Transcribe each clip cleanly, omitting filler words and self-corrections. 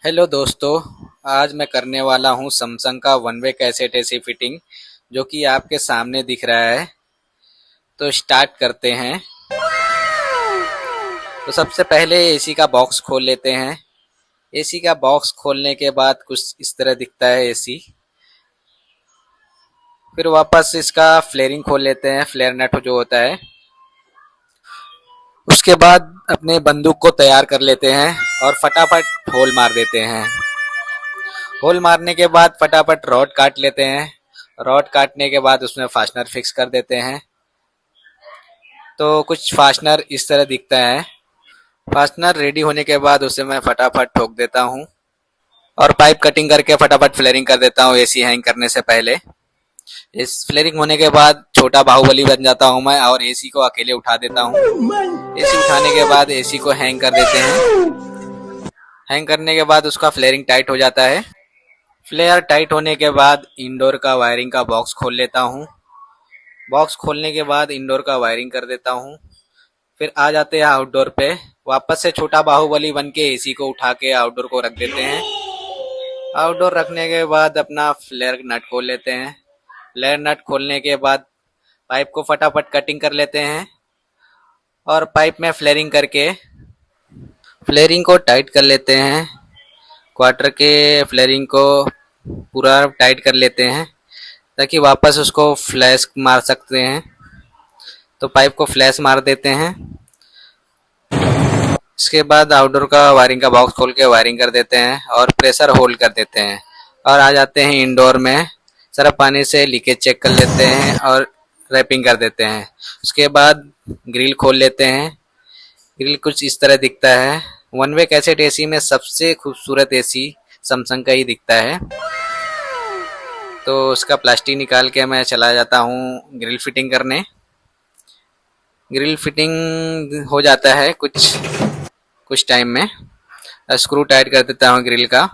Hello दोस्तों। आज मैं करने वाला हूँ सैमसंग का one way cassette AC fitting, जो कि आपके सामने दिख रहा है। तो स्टार्ट करते हैं। तो सबसे पहले एसी का बॉक्स खोल लेते हैं। एसी का बॉक्स खोलने के बाद कुछ इस तरह दिखता है एसी। फिर वापस इसका फ्लेयरिंग खोल लेते हैं, फ्लेयर नट जो होता है। उसके बाद अपने बंदूक को तैयार कर लेते हैं और फटाफट होल मार देते हैं। होल मारने के बाद फटाफट रॉड काट लेते हैं। रॉड काटने के बाद उसमें फास्टनर फिक्स कर देते हैं। तो कुछ फास्टनर इस तरह दिखता है। फास्टनर रेडी होने के बाद उसे मैं फटाफट ठोक देता हूँ और पाइप कटिंग करके फटाफट फ्लेयरिंग कर देता हूँ एसी हैंग करने से पहले। इस फ्लेयरिंग होने के बाद छोटा बाहुबली बन जाता हूँ मैं और एसी को अकेले उठा देता हूँ। एसी उठाने के बाद एसी को हैंग कर देते हैं। हैंग करने के बाद उसका फ्लेयरिंग टाइट हो जाता है। फ्लेयर टाइट होने के बाद इंडोर का वायरिंग का बॉक्स खोल लेता हूँ। बॉक्स खोलने के बाद इंडोर का वायरिंग कर देता हूँ। फिर आ जाते हैं आउटडोर पे। वापस से छोटा बाहुबली बन के एसी को उठा के आउटडोर को रख देते हैं। आउटडोर रखने के बाद अपना फ्लेयर नट खोल लेते हैं। फ्लेयर नट खोलने के बाद पाइप को फटाफट कटिंग कर लेते हैं और पाइप में फ्लेयरिंग करके फ्लेयरिंग को टाइट कर लेते हैं। क्वार्टर के फ्लेयरिंग को पूरा टाइट कर लेते हैं ताकि वापस उसको फ्लैश मार सकते हैं। तो पाइप को फ्लैश मार देते हैं। इसके बाद आउटडोर का वायरिंग का बॉक्स खोल के वायरिंग कर देते हैं और प्रेशर होल्ड कर देते हैं और आ जाते हैं इंडोर में। सर्फ पानी से लीकेज चेक कर लेते हैं और रैपिंग कर देते हैं। उसके बाद ग्रिल खोल लेते हैं। ग्रिल कुछ इस तरह दिखता है। वन वे कैसेट एसी में सबसे खूबसूरत एसी सैमसंग का ही दिखता है। तो उसका प्लास्टिक निकाल के मैं चला जाता हूँ ग्रिल फिटिंग करने। ग्रिल फिटिंग हो जाता है कुछ टाइम में। स्क्रू टाइट कर देता हूँ ग्रिल का।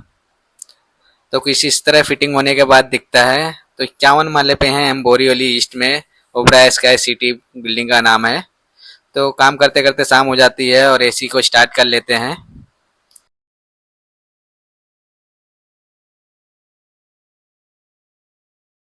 तो कुछ इस तरह फिटिंग होने के बाद दिखता है। तो 51 माले पे हैं हम, बोरीवली ईस्ट में। ओबराय स्काई सिटी बिल्डिंग का नाम है। तो काम करते करते शाम हो जाती है और एसी को स्टार्ट कर लेते हैं।